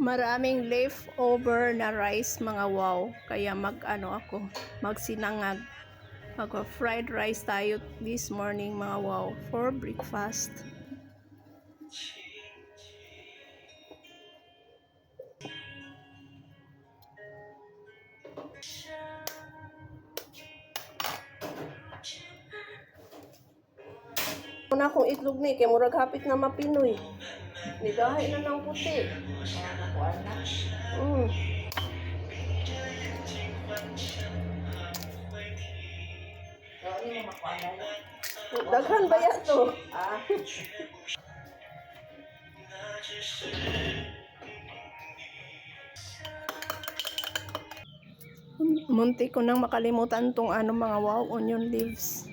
Maraming leftover na rice mga wow. Kaya magsinangag. Mag-fried rice tayo this morning mga wow for breakfast. Una kong itlog ni kay murag hapit na mapinoy. Nigahay na ng puti. Nakuan na. So, ano yung makuan na? Daghan ba yan to? Munti ko nang makalimutan tong mga wow onion leaves.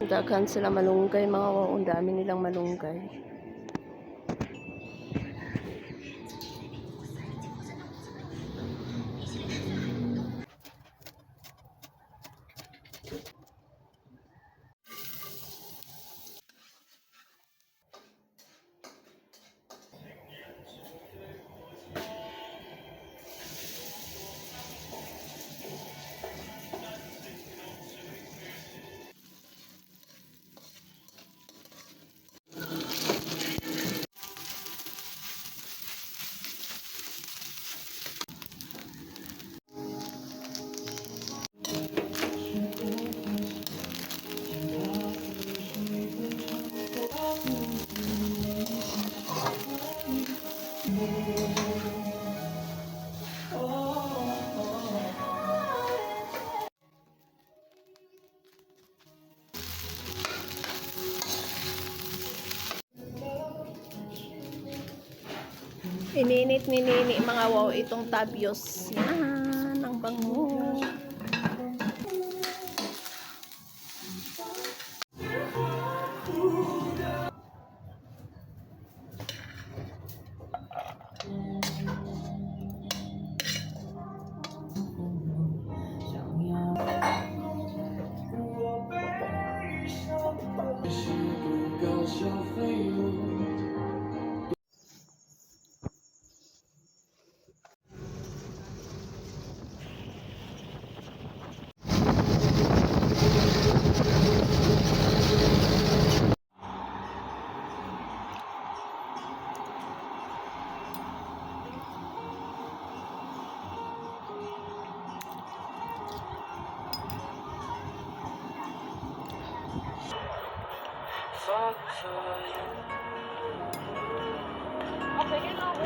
Daghan sila malunggay mga wow, ang dami nilang malunggay. Ininit ni Nini mga wow itong tabios. Yan, ang bango. Okay, yun ako.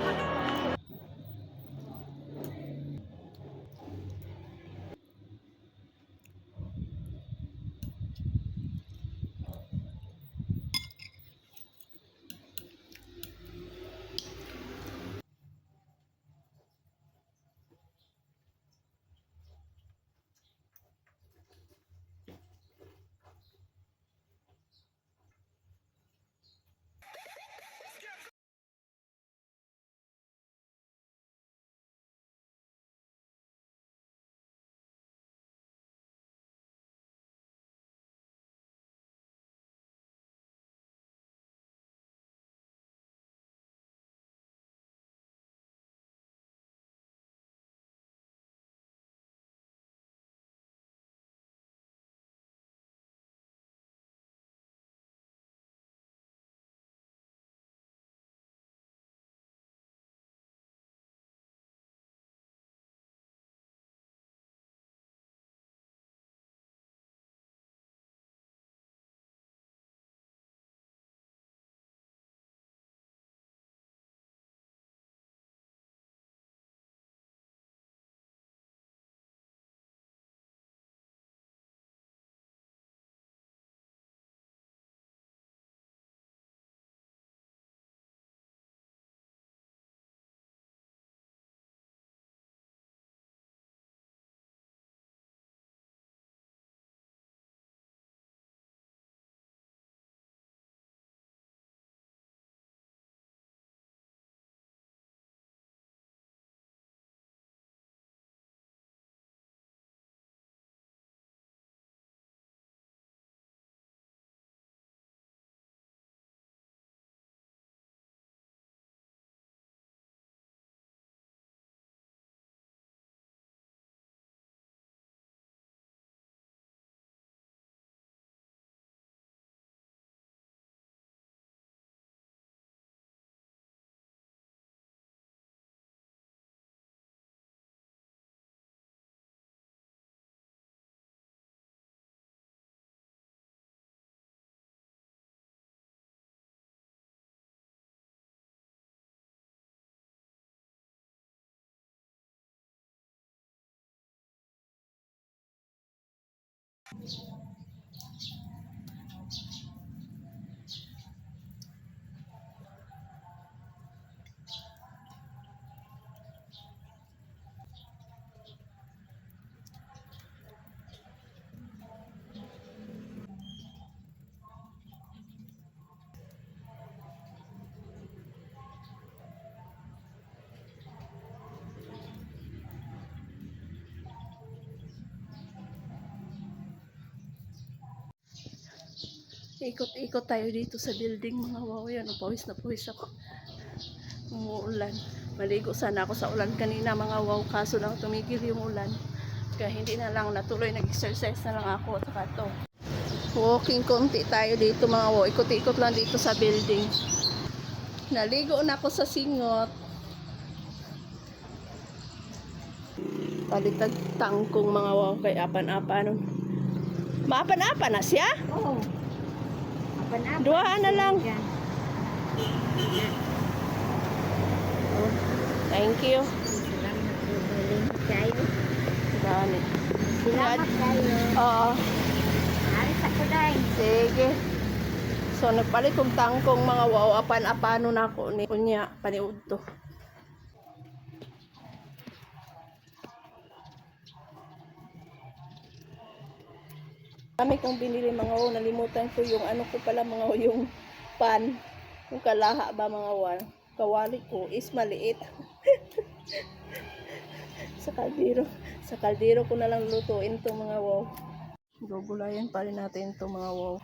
Ikot-ikot tayo dito sa building mga wow. Yan, pawis na pawis ako. Umuulan. Maligo sana ako sa ulan kanina mga wow. Kaso lang tumigil yung ulan. Kaya hindi na lang natuloy. Nag-exercise na lang ako. At saka to. Walking konti tayo dito mga wow. Ikot-ikot lang dito sa building. Naligo na ako sa singot. Palitag tangkong mga wow. Kay apan-apan. Maapan-apan na siya? Oo. Apa-apa. Duhaan na lang. Yan. Thank you. Salamat po. Malimit kayo. Dami. Salamat kayo. Oo. Alis ako dahil. Sige. So, nagpalit kong tangkong mga wow. Apan-apano na ako ni kunya. Paniud to. Kami kong binili mga wow. Nalimutan ko yung ano ko pala mga wow. Yung pan. Yung kalaha ba mga wow. Kawali ko is maliit. Sa kaldero. Sa kaldero ko na lang lutuin to mga wow. Gugulayan pa rin natin to mga wow.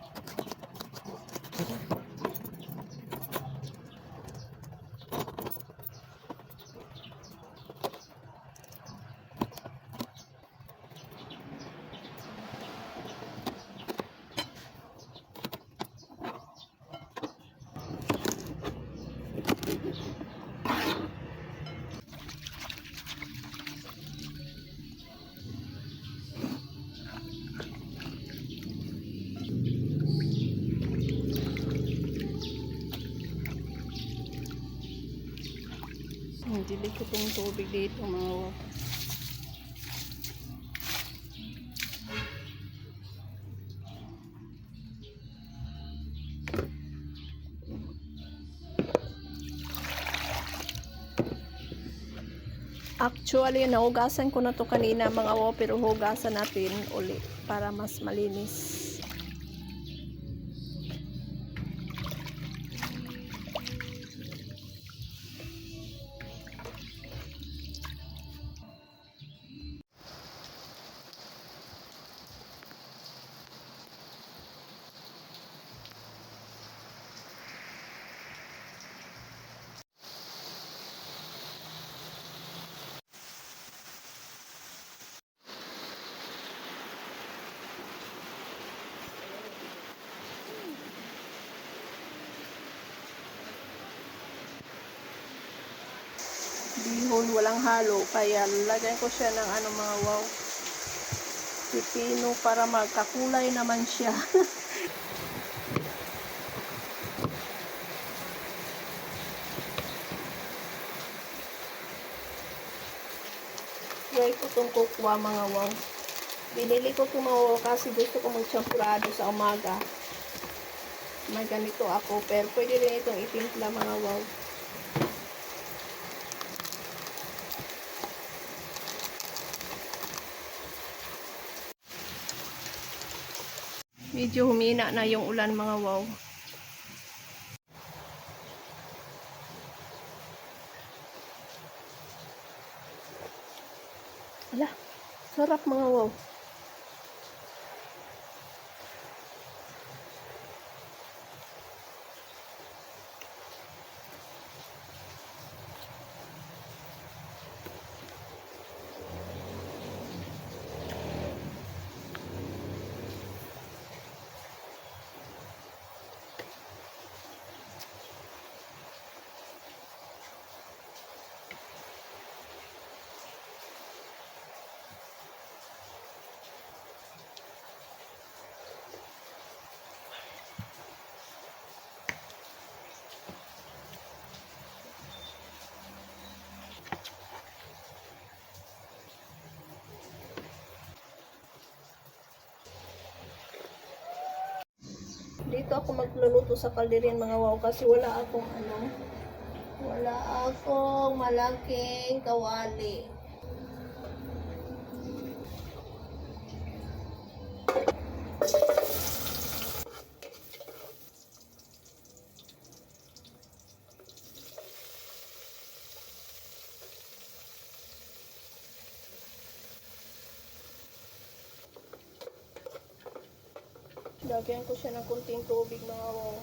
Dili ko tong tubig dito mga wow. Actually, nahugasan ko na to kanina mga wow, pero hugasan natin uli para mas malinis. Bihon, walang halo, kaya lagyan ko siya ng ano mga wow, pipino para magkakulay naman siya. Try ko itong kukwa mga wow. Binili ko itong mga wow kasi gusto ko magchampurado sa umaga. May ganito ako, pero pwede rin itong itimpla mga wow. Medyo humina na yung ulan mga wow. Ala, sarap mga wow. dito ako magluluto sa kalderin mga wow kasi wala akong malaking kawali. Lagyan ko siya ng kunting tubig mga wow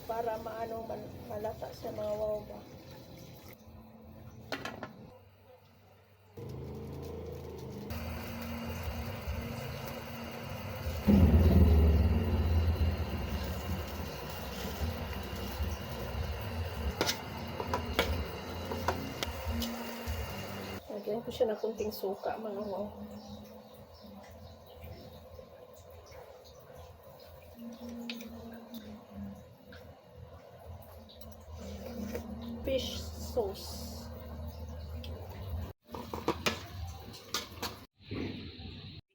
para malata siya mga wow ba. Lagyan ko siya ng kunting suka mga wow. Fish sauce.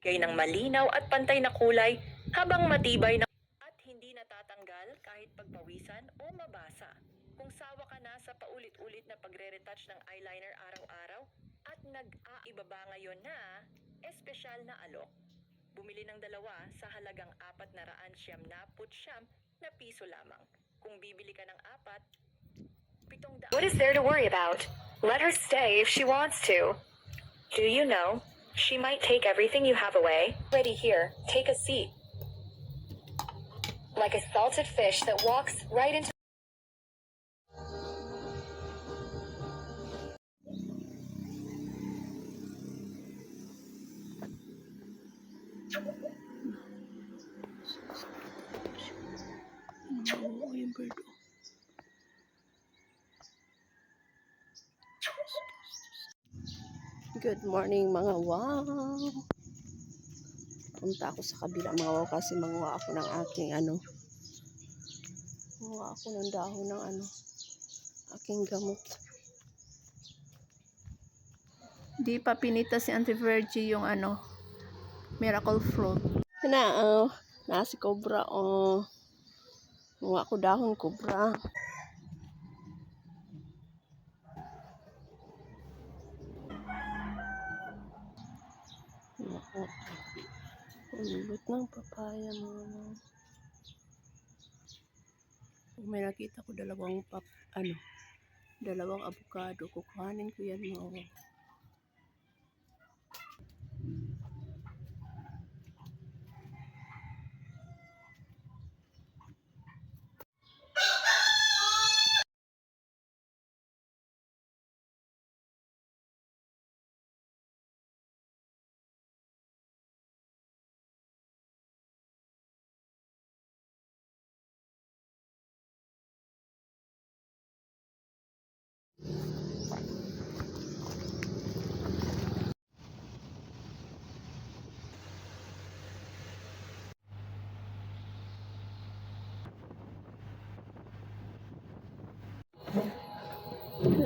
Bigay ng malinaw at pantay na kulay habang matibay na at hindi natatanggal kahit pagpawisan o mabasa. Kung sawa ka na sa paulit-ulit na pagre-retouch ng eyeliner araw-araw at nag-aibaba ngayon na espesyal na alok, bumili ng dalawa sa halagang 499 na piso lamang. Kung bibili ka ng 4, 700. What is there to worry about? Let her stay if she wants to. Do you know? She might take everything you have away. Ready here, take a seat. Like a salted fish that walks right into Good morning mga wow. Punta ako sa kabila mga wow kasi manguha ako ng aking manguha ako ng dahon ng aking gamot. Di pa pinita si Auntie Virgie yung miracle fruit. Na si Cobra manguha ako dahon Cobra. Ulot ng papaya mga. May nakita ko dalawang avocado. Kukuhanin ko yan mga.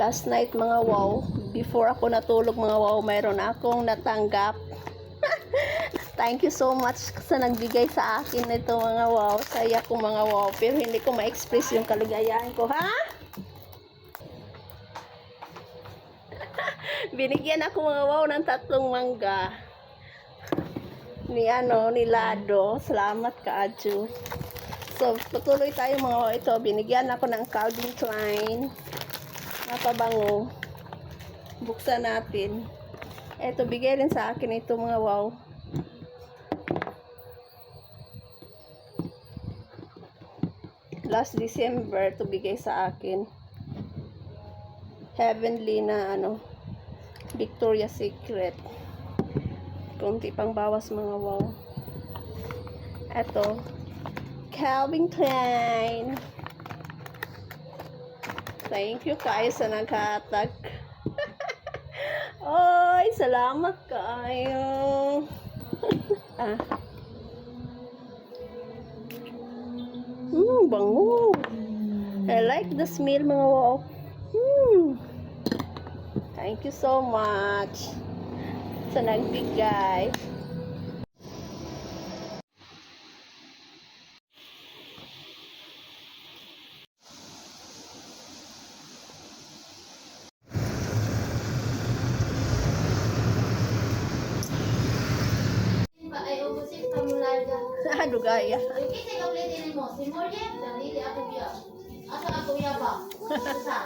Last night mga wow, before ako natulog mga wow, mayroon akong natanggap. Thank you so much sa nagbigay sa akin nito mga wow. Saya ko mga wow, pero hindi ko ma-express yung kaligayahan ko, ha? Binigyan ako mga wow ng 3 mangga. Ni Lado. Salamat ka, Aju. So, patuloy tayo mga wow. Ito, binigyan ako ng Calvin Klein. Napabango. Buksan natin. Ito, bigay rin sa akin ito mga wow. Last December, ito bigay sa akin. Heavenly na Victoria's Secret. Kunti pang bawas mga wow. Ito, Calvin Klein. Thank you kayo sa naghatag. Oy, salamat kayo. Bango. I like the smell mga wow. Thank you so much sa nagbigay. Sa Dugaya. Kasi kaplitin mo, si Morian, hindi ako biya. Asa ako biya ba? Sa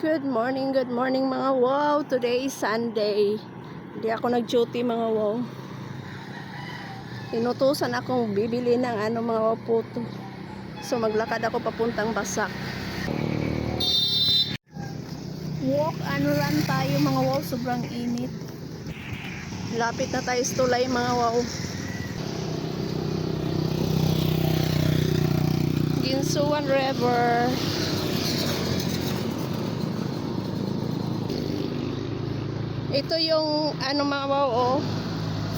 Good morning mga wow. Today is Sunday. Hindi ako nag-duty mga wow. Inutusan akong bibili ng mga wow puto. So maglakad ako papuntang Basak. Walk and run tayo mga wow. Sobrang init. Lapit na tayo sa tulay mga wow. Ginsuan River. Ito yung mga wow oh.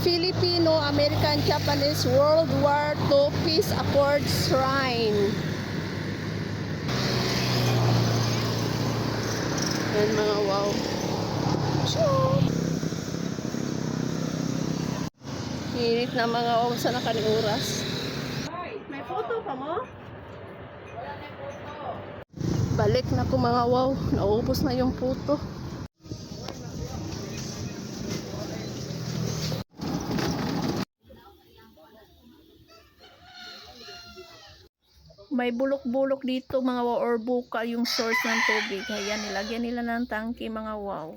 Filipino-American-Japanese World War II Peace Accord Shrine. Yan mga wow. Init na mga wow sa nakaling oras. May photo pa mo? Balik na ko mga wow. Naubos na yung photo. May bulok-bulok dito mga wow or buka yung source ng tubig. Ayan, nilagyan nila ng tangke mga wow.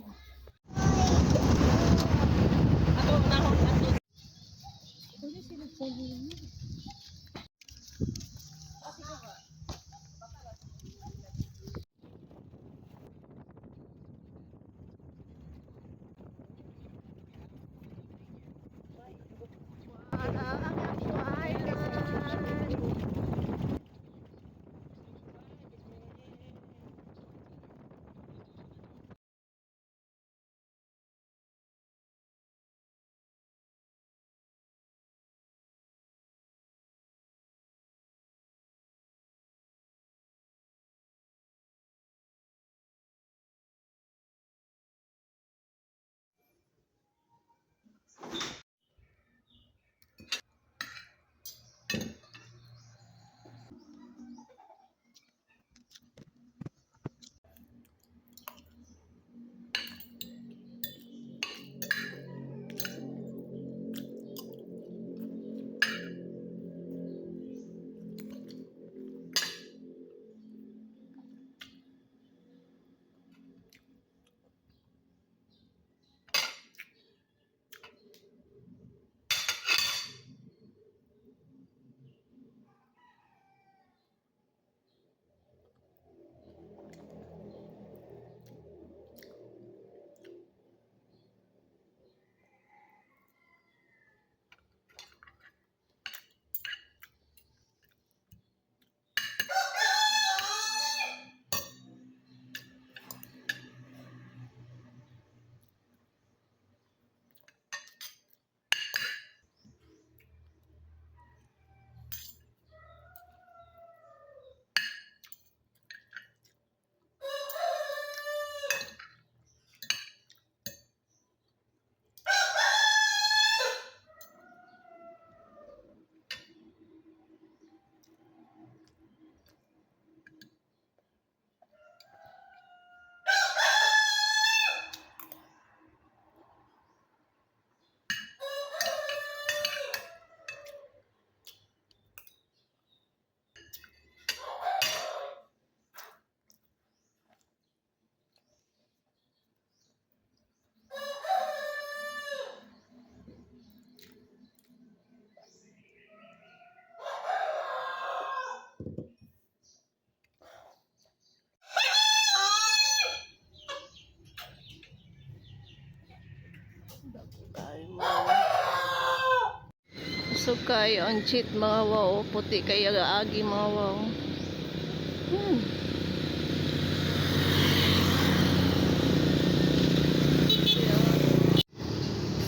So kayo ang cheat mga wow, puti kaya gaagi mga wow.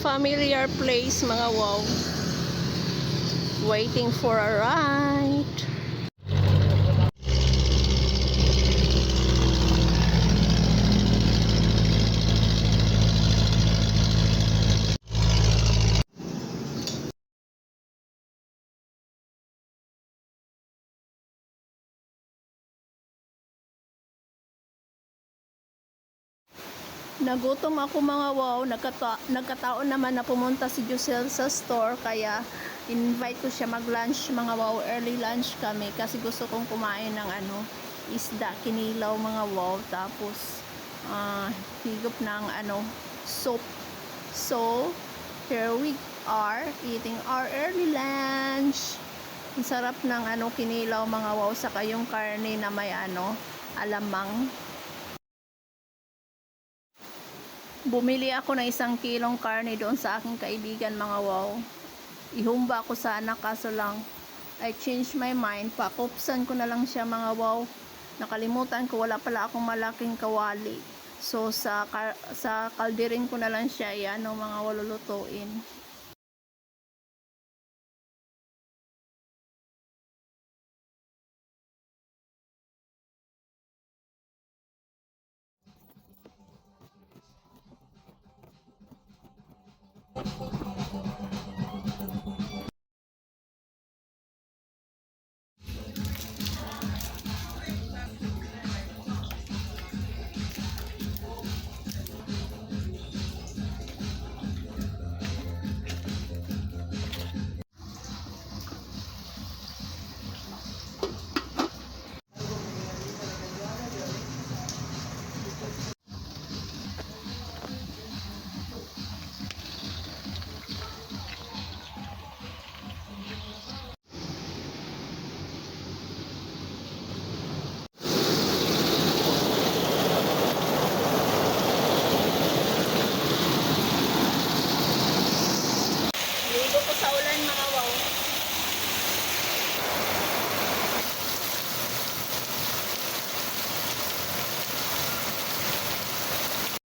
Familiar place mga wow. Waiting for a ride. Nagutom ako mga wow, nagkataon naman na pumunta si Jusel sa store kaya invite ko siya mag-lunch mga wow, early lunch kami kasi gusto kong kumain ng isda, kinilaw mga wow, tapos higop ng soup. So, here we are eating our early lunch. Ang sarap ng kinilaw mga wow, saka yung karne na may alamang. Bumili ako ng 1 kilong karne doon sa aking kaibigan mga wow. Ihumba ko sana kaso lang I changed my mind. Pakupsan ko na lang siya mga wow. Nakalimutan ko wala pala akong malaking kawali. So sa kalderin ko na lang siya mga walulutuin.